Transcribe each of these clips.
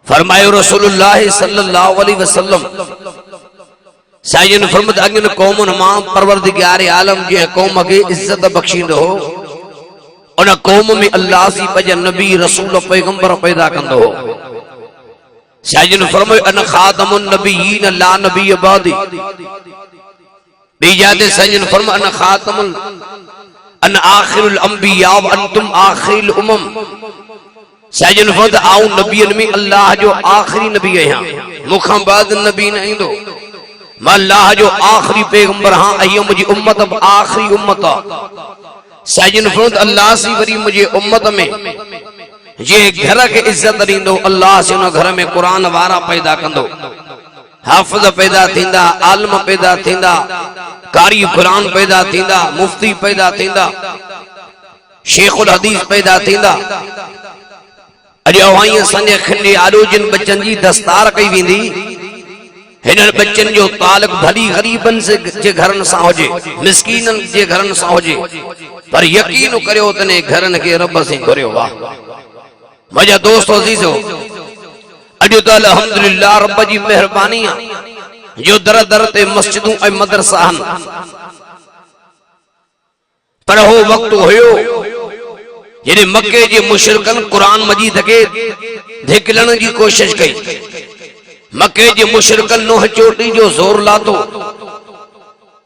फरमायो रसूलुल्लाह सल्लल्लाहु अलैहि वसल्लम साईं फरमत अगन कौमन मां परवरदिगार आलम जे कौम के इज्जत बख्शींदो हो उन कौम में अल्लाह सी पज नबी रसूल पैगंबर पैदा कंदो हो। साईं फरमायो अन खातमुन नबियीन ला नबी बादी बेजादे साईं फरमायो अन खातमुल अन आखिरुल अंबिया व अंतुम आखिरुल उमम। साईं फरमायो आऊं नबियन में अल्लाह जो आखिरी नबी है मुखा बाद नबी नहीं दो मैं अल्लाह जो आखिरी पैगंबर हां अयो मुझे उम्मत अब आखिरी उम्मत। साईं फरमायो अल्लाह सी वरी मुझे उम्मत में जे घर के इज्जत दींदो अल्लाह से उन घर में कुरान वारा पैदा कंदो हाफिज पैदा थींदा आलिम पैदा थींदा कारी कुरान पैदा थींदा मुफ्ती पैदा थींदा शेखुल हदीस पैदा थींदा। अॼु अवाई असांजे खंडे आलोचन बच्चन जी दस्तार कई वेंदी हिनन बच्चन जो तालुक भली गरीबन से जे घरन सां होजे मिस्कीनन जे घरन सां होजे पर यकीन करियो तने घरन के रब से घुरियो। वाह मजा दोस्त अजीजो अॼु त अल्हम्दुलिल्लाह रब जी मेहरबानी जो दर दर ते मस्जिदूं ऐं मदरसा आहिनि पर हो वक्त हुयो जॾहिं मके जे मुशरिकन कुरान मजीद के धिकलण जी कोशिश कई। मके जे मुशरिकन नूह चोटी जो ज़ोर लातो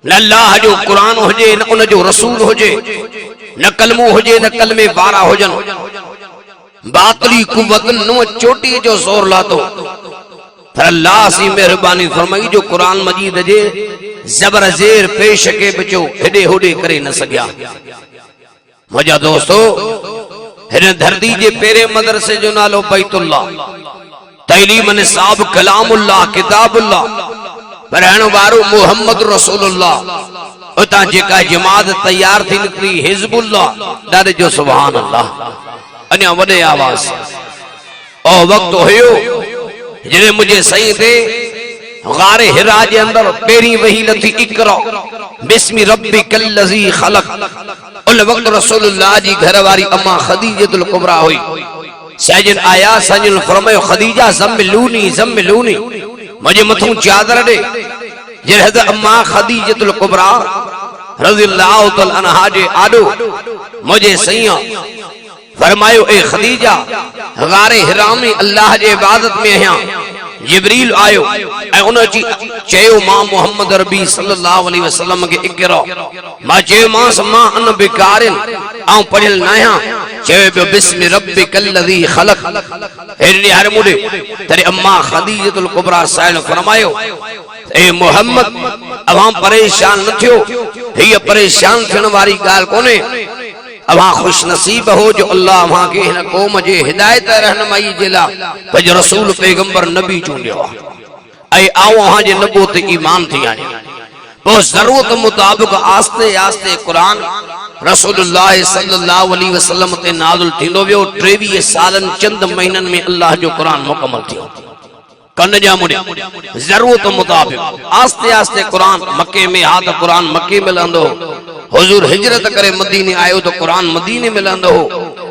न अल्लाह जो कुरान हुजे न उन जो रसूल हुजे न कलमो हुजे न कलमे वारा हुजन बातली कुव्वत नूह चोटी जो ज़ोर लातो पर अल्लाह सी मेहरबानी फरमाई जो कुरान मजीद जे जबर जेर पेश के बचो हेडे होडे करे न सकिया। मुझा दोस्तों हिन धरती जे पेरे मदरसे जो नालो बैतुल्लाह तैलीम निसाब कलामुल्लाह किताबुल्लाह पढ़ण वारो मोहम्मद रसूलुल्लाह उता जेका जमात तैयार थी निकली हिजबुल्लाह ॾाढे जो सुभान अल्लाह अन्या वडे आवाज ओ वक्त हुयो जने मुझे सही थे गारे हिरा जे अंदर पेरी वही लथी इकरा बिस्मि रब्बिकल लज़ी खलक। उन वक्त रसूलुल्लाह जी घरवारी अम्मा खदीजतुल कुबरा हुई। साईं आया साईं फरमायो खदीजा ज़म्मिलूनी मुझे मथू चादर दे जे हज़रत अम्मा खदीजतुल कुबरा रज़ियल्लाहु तआला अन्हा जे आडो मुझे सैया फरमायो ए खदीजा गारे हिरा में अल्लाह जे इबादत में आया जिब्रील आयो ए उन जी चयो मां मोहम्मद रबी सल्लल्लाहु अलैहि वसल्लम के इकरा मां चयो मां समा अन बिकारिन आ पढ़ियल न आया चयो बिस्मि रब्बिकल लज़ी खलक। हेरे हर मुडे तेरे अम्मा खदीजतुल कुबरा साइल फरमायो ए मोहम्मद अवां परेशान न थियो ही परेशान थियण वारी गाल कोने अवां खुश नसीब हो जो अल्लाह वहां के हिन कौम जे हिदायत रहनुमाई जेला पज रसूल पैगंबर नबी चूंडियो ऐ आओ वहां जे नबूत ईमान थी आने तो जरूरत मुताबिक आस्ते आस्ते कुरान रसूलुल्लाह सल्लल्लाहु अलैहि वसल्लम ते नाज़िल थींदो वियो। 23 सालन चंद महीनन में अल्लाह जो कुरान मुकम्मल थियो कन जा मुडे जरूरत मुताबिक आस्ते आस्ते कुरान मक्के में हा तो कुरान मक्के में लंदो हुजूर हिजरत करे मदीने आयो तो कुरान मदीने में लंदो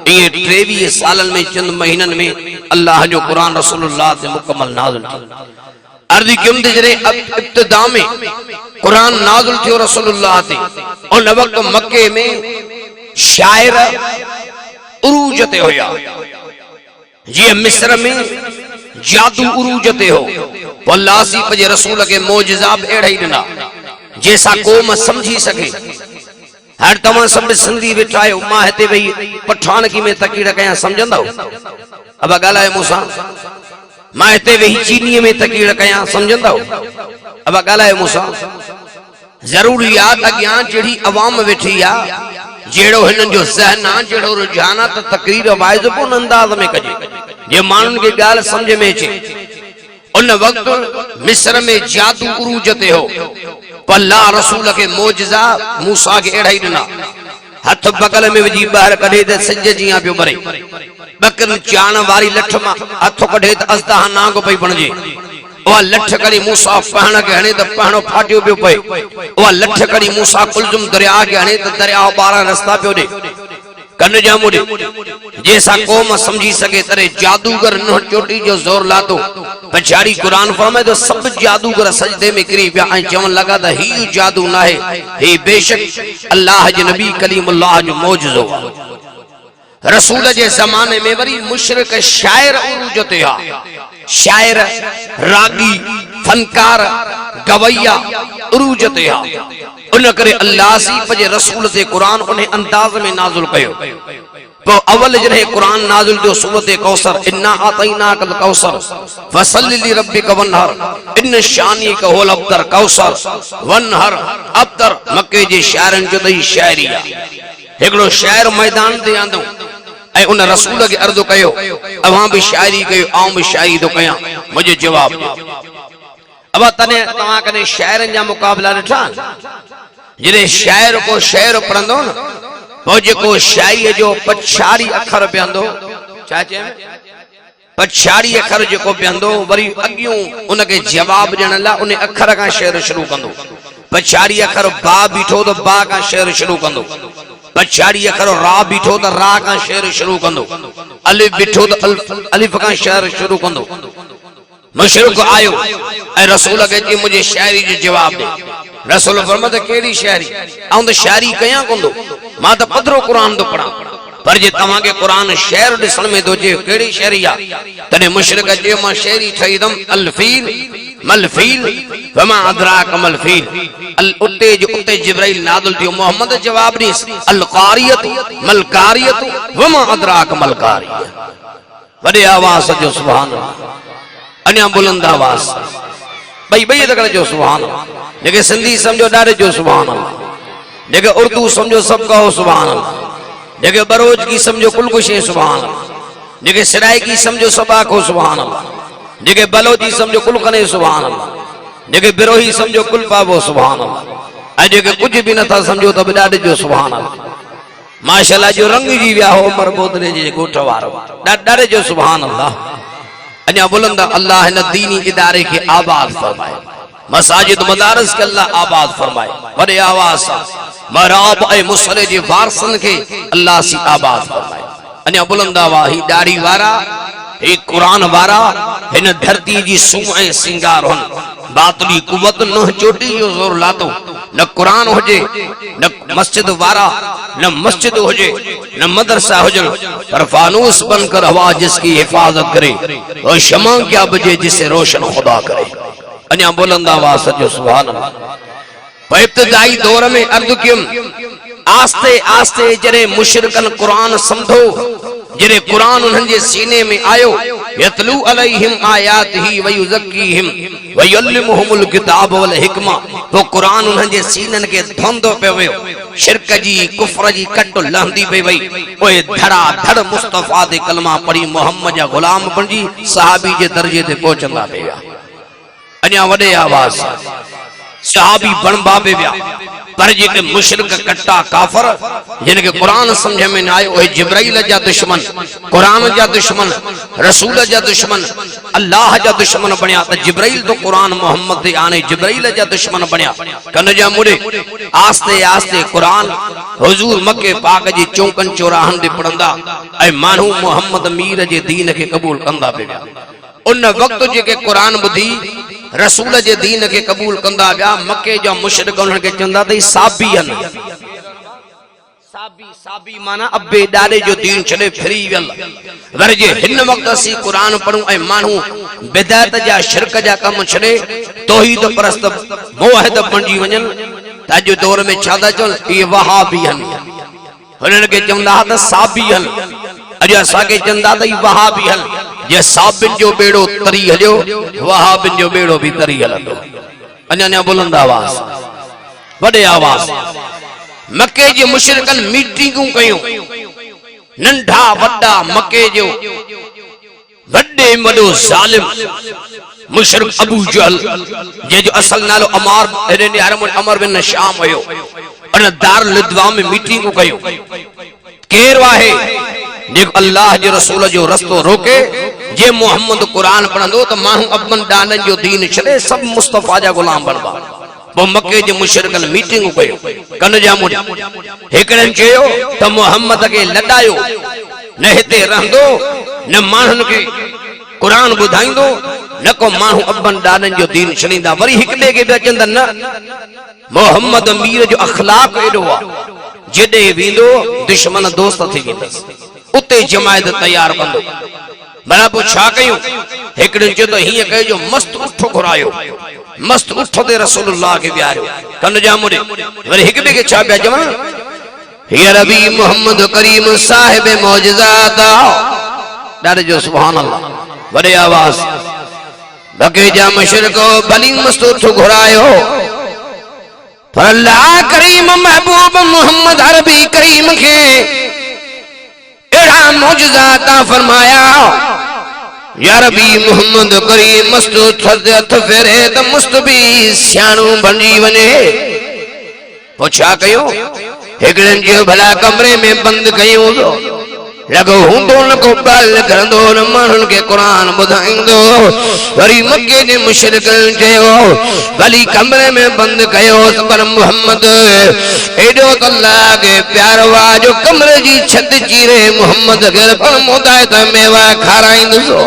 ये 23 सालन में चंद महीनन में अल्लाह जो कुरान रसूलुल्लाह से मुकम्मल नाज़िल थियो। अर्ज़ क्यों जरे इब्तिदा में कुरान नाज़िल थियो रसूलुल्लाह ते और वक्त मक्के में शायर उरूज ते होया जी मिस्र में जादू उरूज ते हो अल्लाह सी पजे रसूल के मोजज़ाब एड़ा ही दिना जैसा कोम समझी सके। हर तमा सब सिंधी बिठायो मां हते भई पठान की में तकीड़ कया समझंदा अब गालाए मूसा मां हते वही चीनी में तकीड़ कया समझंदा अब गालाए मूसा जरूरी याद अज्ञान जेड़ी अवाम वेठी आ जेड़ो हिनन जो ज़हन आ जेड़ो रुझान त तकरीर वाइजबुन अंदाज में कजे जे मानन के गाल समझ में अचे। उन वक्त मिस्र में जादू उरूज ते हो अल्लाह रसूल के मोजज़ा मूसा के एड़ा ही दिना हथ बगल में विझी बाहर कढे त सिज जिया पियो भरे बकन चाण वारी लठ मां हथ कढे त अज़दा नांग पई बणजे ओ लठ करी मूसा पहण के हणे त पहणो फाटियो पियो पए ओ लठ करी मूसा कुलजुम दरिया के हणे त दरिया 12 रास्ता पियो दे कन जा मुड़े जैसा कौम समझी सके तरे जादूगर न चोटी जो जोर लातो पछाड़ी कुरान फरमाए तो सब जादूगर सजदे में गिरी पिया ऐं चवण लगा त ही जादू ना है ही बेशक अल्लाह जे नबी कलीमुल्लाह जो मौजज़ो रसूल जे ज़माने में वरी मुशरिक शायर उरूज ते हा शायर रागी फनकार गवैया उरूज ते हा उन करे अल्लाह सी पजे रसूल ते कुरान उन अंदाज में नाज़िल कयो तो अवल जरे कुरान नाज़िल जो सूरत कौसर इन्ना आतैना कल कौसर फसल्लि लिरब्बिक वनहर इन शानिक हुवल अब्तर कौसर वनहर अब्तर मक्के जे शायरन जो दई शायरिया एकड़ो शायर मैदान ते आंदो ऐ उन रसूल के अर्ज़ कयो अवां भी शायरी कयो आऊं भी शायरी तो कया मुझे जवाब अब तने तवा कने शायरन जा मुकाबला ॾिठा जरे शायर को शायर पढ़ंदो न वो जेको शायरी जो पछाड़ी अखर पियंदो छा चए पछाड़ी अखर जेको पियंदो वरी अगियूं उनके जवाब ॾियण लाइ उन अखर का शेर शुरू कंदो पछाड़ी अखर बा बीठो तो बा का शेर शुरू कंदो पछाड़ी अखर रा बीठो तो रा का शेर शुरू कंदो अलिफ बीठो तो अलिफ का शेर शुरू कंदो मुशरिक आयो ऐं रसूल के जी मुझे शायरी जो जवाब दे रसूल फरमाते केड़ी शायरी आऊं तो शायरी कया कोंदो मां तो पधरो कुरान तो पढ़ा पर जे तवा के कुरान शेर दिसण में तो जे केड़ी शायरी आ तने मुशरिक जे मां शायरी ठईदम अलफील मलफील वमा अदराक मलफील अल उते जो उते जिब्राइल नाज़िल थियो मोहम्मद जवाब दी अल कारियत मल कारियत वमा अदराक मल कारियत वडे आवाज जो सुभान अल्लाह अन्या बुलंद आवाज भाई भाई तक जो सुभान अल्लाह जेके सिंधी समझो डारे जो सुभान अल्लाह जेके उर्दू समझो सब कहो सुभान अल्लाह जेके बरोज की समझो कुल कुछ सुभान अल्लाह जेके सिराई की समझो सब आखो सुभान अल्लाह जेके बलोची समझो कुल कने सुभान अल्लाह जेके बिरोही समझो कुल पावो सुभान अल्लाह ऐं जेके कुछ भी नथा समझो तो डारे जो सुभान अल्लाह माशाअल्लाह जो रंग जी विया हो उमर बोदरे जे गोठ वारो डारे जो सुभान अल्लाह अन्या बुलंद अल्लाह ने दीनी इदारे के आबाद फरमाए मसाजिद मदारस के अल्लाह आबाद फरमाए वडे आवाज मराब ए मुसले जे वारसन के अल्लाह सी आबाद फरमाए अन्या बुलंद आवाज ही दाढ़ी वारा ही कुरान वारा इन धरती जी सूह ऐं सिंगार हुन बातली कुवत न चोटी जो जोर लातो न कुरान होजे न मस्जिद वारा न मस्जिद होजे न मदरसा होजन पर फानूस बनकर हवा जिसकी हिफाजत करे और शमा क्या बजे जिसे रोशन खुदा करे अन्या बुलंद आवाज जो सुभान अल्लाह इब्तिदाई दौर में अर्ज कियम आस्ते आस्ते जरे मुशरिकन कुरान समझो जरे कुरान उन्हनि जे सीने में आयो यतलू अलैहिम आयातिही व युज़क्कीहिम व युअल्लिमुहुमुल किताब वल हिकमा तो कुरान उन्हनि जे सीननि के धोंदो पे वियो शिरक जी कुफ्र जी कट लहंदी पे वई ओए धड़ा धड़ मुस्तफा दे कलमा पढ़ी मोहम्मद जा गुलाम बणजी सहाबी जे दर्जे ते पहुचंदा पे विया अन्या वडे आवाज सहाबी बनबा पे विया पर जेके मुशरिक कट्टा काफर जिनके कुरान समझ में न आयो ओए जिब्राइल जा दुश्मन कुरान जा दुश्मन रसूल जा दुश्मन अल्लाह जा दुश्मन बणिया त जिब्राइल तो कुरान मोहम्मद दे आने जिब्राइल जा दुश्मन बणिया कन जा मुड़े आस्ते आस्ते कुरान हुजूर मक्के पाक जी चौकन चौराहन दे पढ़ंदा ऐ मानू मोहम्मद मीर जे दीन के कबूल कंदा पे उन वक्त जेके कुरान बुधी रसूल जे दीन के कबूल कंदा गया मक्के जो मुशरिक उन्हनि के चंदा तई साबियन साबी साबी माना अब्बे डारे जो दीन छड़े फिरी वियल वर जे हिन वक्त असी कुरान पढ़ू ऐं मानू बिदात जा शिरक जा कम छड़े तौहीद परस्त मोहिद बणजी वञन त अॼु दौर में छा था चवनि इहे वहाबियन हुननि खे चवंदा त साबियन अॼु असांखे चवंदा त वहाबियन जे साबिन जो बेड़ो तरी हलियो वहाबिन जो बेड़ो भी तरी हलंदो अन्या बुलंद आवाज वडे आवाज मक्के जे मुशरिकन मीटिंगूं कयूं नंढा वड्डा मक्के जो वड्डे वडो जालिम मुशरिक अबू जहल जे जो असल नालो अमर बिन शाम हुयो अन दारुल लिद्वा में मीटिंगूं कयूं केर वाहे जेको अल्लाह जे रसूल जो रस्तो रोके जे मोहम्मद कुरान पढ़ंदो तो मानू अपन डानन जो दीन छड़े सब मुस्तफा जा गुलाम बनबा वो मक्के जे मुशरिकन मीटिंग कयो कन जा मुड़ी एकड़न चयो त मोहम्मद के लडायो न हिते रहंदो न मानन के कुरान बुधाइंदो न को मानू अबन डाडन जो दीन छणींदा वरी हिकड़े के बचंद न मोहम्मद मीर जो अखलाक एडो आ जेडे विंदो दुश्मन दोस्त थी वेंदस उते जमायत तैयार कंदो बड़ा पो छा कयूं एकड़न चयो त हिय कयो जो मस्त उठ घुरायो मस्त उठ ते रसूलुल्लाह के बियारो कन जा मुड़े वरी हिकड़े के छा पिया जमा या रबी मोहम्मद करीम साहिब मौजज़ात डारे जो सुभान अल्लाह बड़े आवाज बके जा मुशरिको बली मस्त उठ घुरायो पर अल्लाह करीम महबूब मोहम्मद अरबी करीम के एड़ा मौजज़ात फरमाया या रबी मोहम्मद करीम मस्त उठ हथ फेरे त मस्त भी सियाणो बणजी वने पुछा कयो एकड़न जो भला कमरे में बंद कयो लगो हुंदो न को बाल करंदो न मानन के कुरान बुधाइंदो वरी मक्के जे मुशरिकन चयो भली कमरे में बंद कयो पर मोहम्मद एडो त अल्लाह के प्यार वा जो कमरे जी छत चीरे मोहम्मद घर पर मोदायत मेवा खाराइंदो